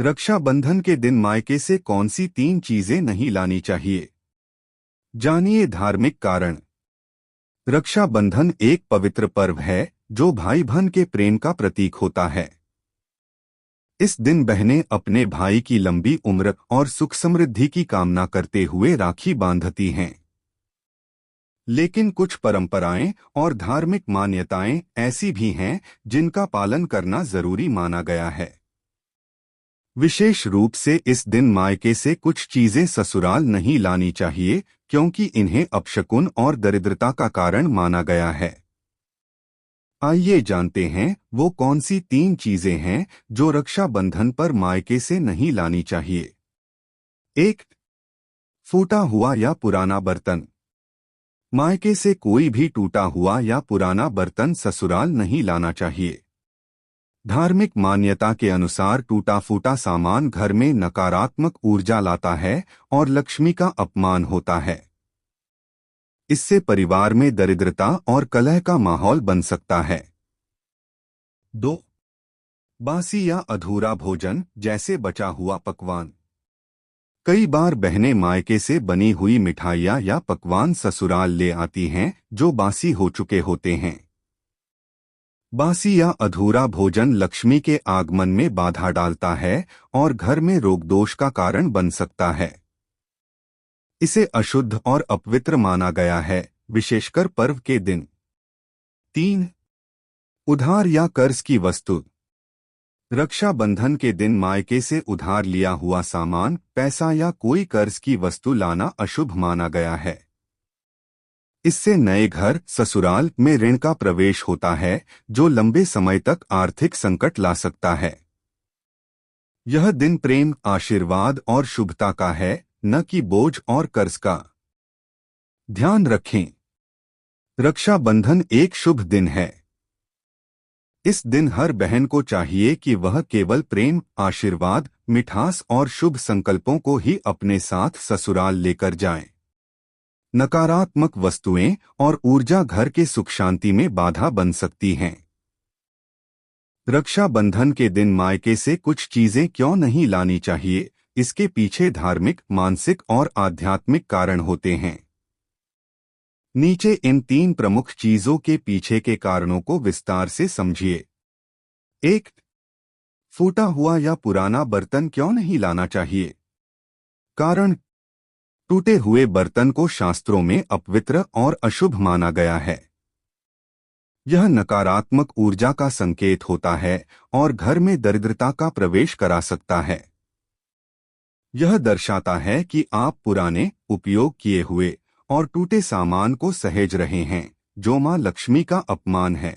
रक्षाबंधन के दिन मायके से कौन सी 3 चीजें नहीं लानी चाहिए? जानिए धार्मिक कारण। रक्षाबंधन एक पवित्र पर्व है जो भाई बहन के प्रेम का प्रतीक होता है। इस दिन बहनें अपने भाई की लंबी उम्र और सुख समृद्धि की कामना करते हुए राखी बांधती हैं। लेकिन कुछ परंपराएं और धार्मिक मान्यताएं ऐसी भी हैं जिनका पालन करना जरूरी माना गया है। विशेष रूप से इस दिन मायके से कुछ चीजें ससुराल नहीं लानी चाहिए क्योंकि इन्हें अपशकुन और दरिद्रता का कारण माना गया है। आइए जानते हैं वो कौन सी 3 चीजें हैं जो रक्षाबंधन पर मायके से नहीं लानी चाहिए। 1. फूटा हुआ या पुराना बर्तन। मायके से कोई भी टूटा हुआ या पुराना बर्तन ससुराल नहीं लाना चाहिए। धार्मिक मान्यता के अनुसार टूटा फूटा सामान घर में नकारात्मक ऊर्जा लाता है और लक्ष्मी का अपमान होता है। इससे परिवार में दरिद्रता और कलह का माहौल बन सकता है। 2. बासी या अधूरा भोजन जैसे बचा हुआ पकवान। कई बार बहनें मायके से बनी हुई मिठाइयाँ या पकवान ससुराल ले आती हैं जो बासी हो चुके होते हैं। बासी या अधूरा भोजन लक्ष्मी के आगमन में बाधा डालता है और घर में रोग दोष का कारण बन सकता है। इसे अशुद्ध और अपवित्र माना गया है, विशेषकर पर्व के दिन। 3. उधार या कर्ज की वस्तु। रक्षाबंधन के दिन मायके से उधार लिया हुआ सामान, पैसा या कोई कर्ज की वस्तु लाना अशुभ माना गया है। इससे नए घर ससुराल में ऋण का प्रवेश होता है जो लंबे समय तक आर्थिक संकट ला सकता है। यह दिन प्रेम, आशीर्वाद और शुभता का है, न कि बोझ और कर्ज का। ध्यान रखें, रक्षाबंधन एक शुभ दिन है। इस दिन हर बहन को चाहिए कि वह केवल प्रेम, आशीर्वाद, मिठास और शुभ संकल्पों को ही अपने साथ ससुराल लेकर जाएं। नकारात्मक वस्तुएं और ऊर्जा घर के सुख शांति में बाधा बन सकती हैं। रक्षाबंधन के दिन मायके से कुछ चीजें क्यों नहीं लानी चाहिए, इसके पीछे धार्मिक, मानसिक और आध्यात्मिक कारण होते हैं। नीचे इन 3 प्रमुख चीजों के पीछे के कारणों को विस्तार से समझिए। 1. फूटा हुआ या पुराना बर्तन क्यों नहीं लाना चाहिए? कारण: टूटे हुए बर्तन को शास्त्रों में अपवित्र और अशुभ माना गया है। यह नकारात्मक ऊर्जा का संकेत होता है और घर में दरिद्रता का प्रवेश करा सकता है। यह दर्शाता है कि आप पुराने, उपयोग किए हुए और टूटे सामान को सहेज रहे हैं, जो मां लक्ष्मी का अपमान है।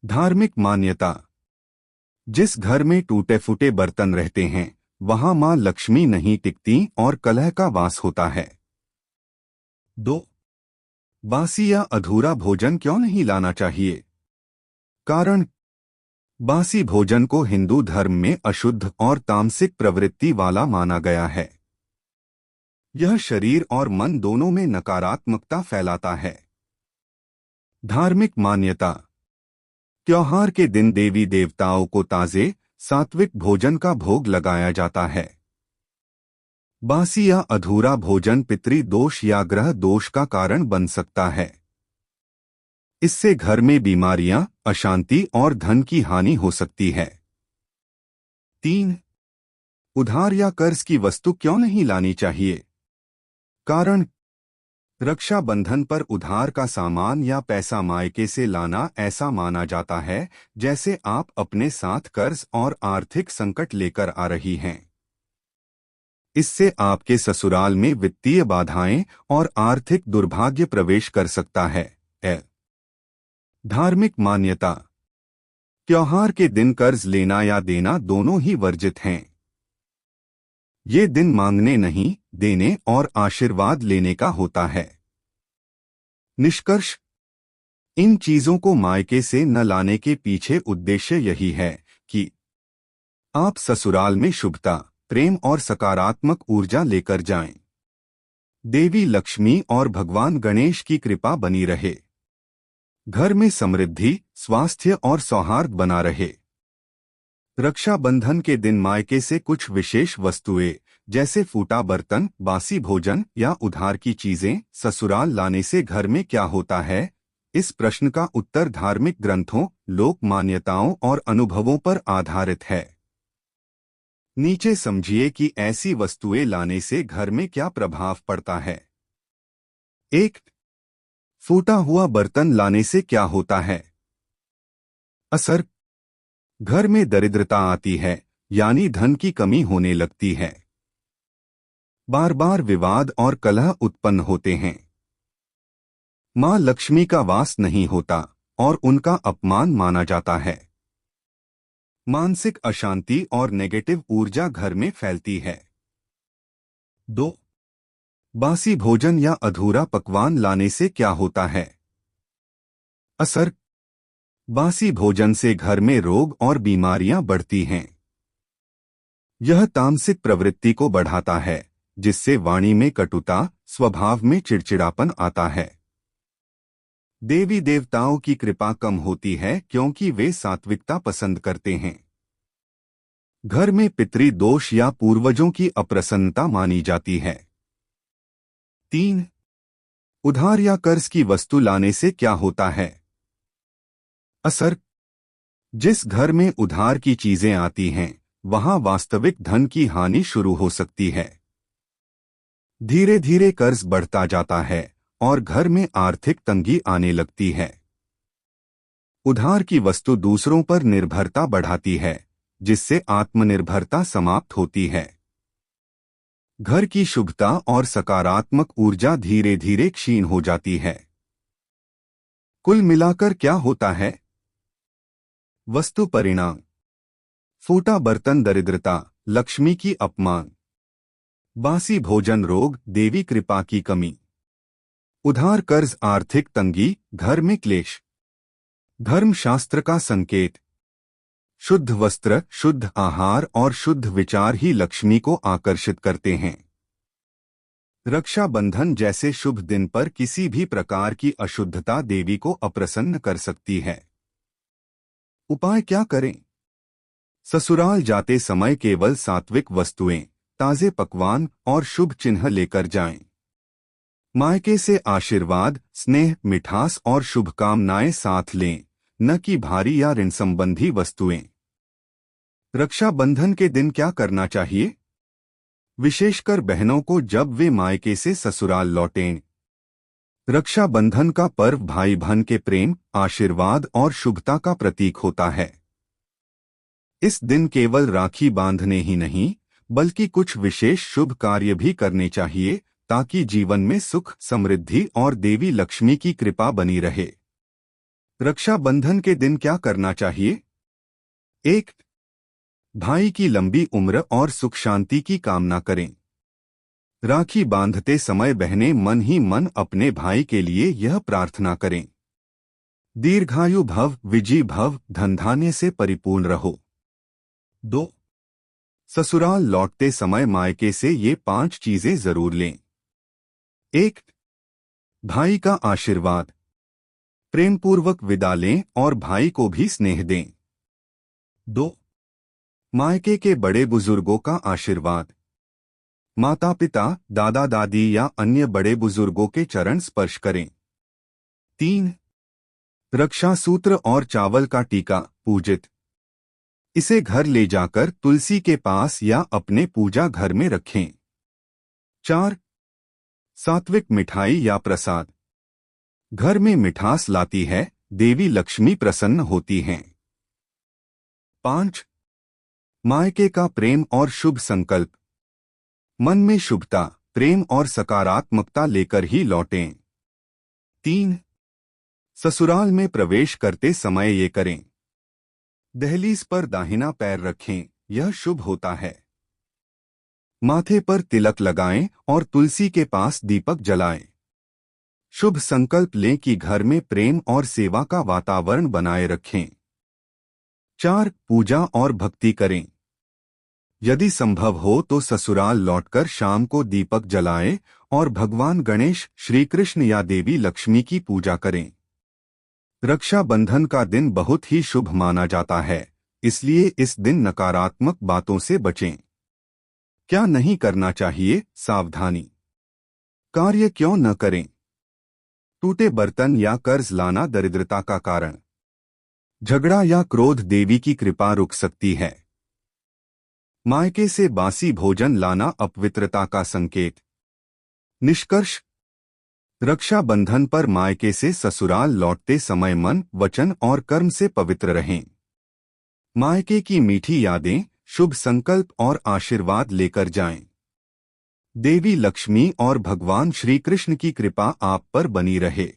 धार्मिक मान्यता: जिस घर में टूटे फूटे बर्तन रहते हैं वहां मां लक्ष्मी नहीं टिकती और कलह का वास होता है। 2. बासी या अधूरा भोजन क्यों नहीं लाना चाहिए? कारण: बासी भोजन को हिंदू धर्म में अशुद्ध और तामसिक प्रवृत्ति वाला माना गया है। यह शरीर और मन दोनों में नकारात्मकता फैलाता है। धार्मिक मान्यता: त्योहार के दिन देवी देवताओं को ताजे, सात्विक भोजन का भोग लगाया जाता है। बासी या अधूरा भोजन पितृ दोष या ग्रह दोष का कारण बन सकता है। इससे घर में बीमारियां, अशांति और धन की हानि हो सकती है। 3. उधार या कर्ज की वस्तु क्यों नहीं लानी चाहिए? कारण: रक्षाबंधन पर उधार का सामान या पैसा मायके से लाना ऐसा माना जाता है जैसे आप अपने साथ कर्ज और आर्थिक संकट लेकर आ रही हैं। इससे आपके ससुराल में वित्तीय बाधाएं और आर्थिक दुर्भाग्य प्रवेश कर सकता है। धार्मिक मान्यता: त्योहार के दिन कर्ज लेना या देना दोनों ही वर्जित हैं। ये दिन मांगने नहीं, देने और आशीर्वाद लेने का होता है। निष्कर्ष: इन चीजों को मायके से न लाने के पीछे उद्देश्य यही है कि आप ससुराल में शुभता, प्रेम और सकारात्मक ऊर्जा लेकर जाएं। देवी लक्ष्मी और भगवान गणेश की कृपा बनी रहे। घर में समृद्धि, स्वास्थ्य और सौहार्द बना रहे। रक्षाबंधन के दिन मायके से कुछ विशेष वस्तुएं जैसे फूटा बर्तन, बासी भोजन या उधार की चीजें ससुराल लाने से घर में क्या होता है? इस प्रश्न का उत्तर धार्मिक ग्रंथों, लोक मान्यताओं और अनुभवों पर आधारित है। नीचे समझिए कि ऐसी वस्तुएं लाने से घर में क्या प्रभाव पड़ता है। 1. फूटा हुआ बर्तन लाने से क्या होता है? असर: घर में दरिद्रता आती है, यानी धन की कमी होने लगती है। बार बार विवाद और कलह उत्पन्न होते हैं। मां लक्ष्मी का वास नहीं होता और उनका अपमान माना जाता है। मानसिक अशांति और नेगेटिव ऊर्जा घर में फैलती है। 2. बासी भोजन या अधूरा पकवान लाने से क्या होता है? असर: बासी भोजन से घर में रोग और बीमारियां बढ़ती हैं। यह तामसिक प्रवृत्ति को बढ़ाता है, जिससे वाणी में कटुता, स्वभाव में चिड़चिड़ापन आता है। देवी देवताओं की कृपा कम होती है क्योंकि वे सात्विकता पसंद करते हैं। घर में पितृ दोष या पूर्वजों की अप्रसन्नता मानी जाती है। 3. उधार या कर्ज की वस्तु लाने से क्या होता है? असर: जिस घर में उधार की चीजें आती हैं, वहां वास्तविक धन की हानि शुरू हो सकती है। धीरे धीरे कर्ज बढ़ता जाता है और घर में आर्थिक तंगी आने लगती है। उधार की वस्तु दूसरों पर निर्भरता बढ़ाती है, जिससे आत्मनिर्भरता समाप्त होती है। घर की शुभता और सकारात्मक ऊर्जा धीरे धीरे क्षीण हो जाती है। कुल मिलाकर क्या होता है? वस्तु परिणाम: फूटा बर्तन दरिद्रता, लक्ष्मी की अपमान। बासी भोजन रोग, देवी कृपा की कमी। उधार कर्ज आर्थिक तंगी, घर में क्लेश। धर्मशास्त्र का संकेत: शुद्ध वस्त्र, शुद्ध आहार और शुद्ध विचार ही लक्ष्मी को आकर्षित करते हैं। रक्षाबंधन जैसे शुभ दिन पर किसी भी प्रकार की अशुद्धता देवी को अप्रसन्न कर सकती है। उपाय क्या करें? ससुराल जाते समय केवल सात्विक वस्तुएं, ताजे पकवान और शुभ चिन्ह लेकर जाएं। मायके से आशीर्वाद, स्नेह, मिठास और शुभकामनाएं साथ लें, न कि भारी या ऋण संबंधी वस्तुएं। रक्षाबंधन के दिन क्या करना चाहिए? विशेषकर बहनों को जब वे मायके से ससुराल लौटें। रक्षाबंधन का पर्व भाई बहन के प्रेम, आशीर्वाद और शुभता का प्रतीक होता है। इस दिन केवल राखी बांधने ही नहीं, बल्कि कुछ विशेष शुभ कार्य भी करने चाहिए, ताकि जीवन में सुख, समृद्धि और देवी लक्ष्मी की कृपा बनी रहे। रक्षाबंधन के दिन क्या करना चाहिए? 1. भाई की लंबी उम्र और सुख शांति की कामना करें। राखी बांधते समय बहनें मन ही मन अपने भाई के लिए यह प्रार्थना करें: दीर्घायु भव, विजयी भव, धन धान्य से परिपूर्ण रहो। 2. ससुराल लौटते समय मायके से ये 5 चीजें जरूर लें। 1. भाई का आशीर्वाद: प्रेमपूर्वक विदा लें और भाई को भी स्नेह दें। 2. मायके के बड़े बुजुर्गों का आशीर्वाद: माता पिता, दादा दादी या अन्य बड़े बुजुर्गों के चरण स्पर्श करें। 3. रक्षा सूत्र और चावल का टीका पूजित: इसे घर ले जाकर तुलसी के पास या अपने पूजा घर में रखें। 4. सात्विक मिठाई या प्रसाद: घर में मिठास लाती है, देवी लक्ष्मी प्रसन्न होती हैं। 5. मायके का प्रेम और शुभ संकल्प: मन में शुभता, प्रेम और सकारात्मकता लेकर ही लौटें। 3. ससुराल में प्रवेश करते समय ये करें: दहलीज पर दाहिना पैर रखें, यह शुभ होता है। माथे पर तिलक लगाएं और तुलसी के पास दीपक जलाएं। शुभ संकल्प लें कि घर में प्रेम और सेवा का वातावरण बनाए रखें। 4. पूजा और भक्ति करें: यदि संभव हो तो ससुराल लौटकर शाम को दीपक जलाएं और भगवान गणेश, श्री कृष्ण या देवी लक्ष्मी की पूजा करें। रक्षाबंधन का दिन बहुत ही शुभ माना जाता है, इसलिए इस दिन नकारात्मक बातों से बचें। क्या नहीं करना चाहिए? सावधानी। कार्य क्यों न करें? टूटे बर्तन या कर्ज लाना दरिद्रता का कारण। झगड़ा या क्रोध देवी की कृपा रुक सकती है। मायके से बासी भोजन लाना अपवित्रता का संकेत। निष्कर्ष, रक्षाबंधन पर मायके से ससुराल लौटते समय मन, वचन और कर्म से पवित्र रहें। मायके की मीठी यादें, शुभ संकल्प और आशीर्वाद लेकर जाएं। देवी लक्ष्मी और भगवान श्री कृष्ण की कृपा आप पर बनी रहे।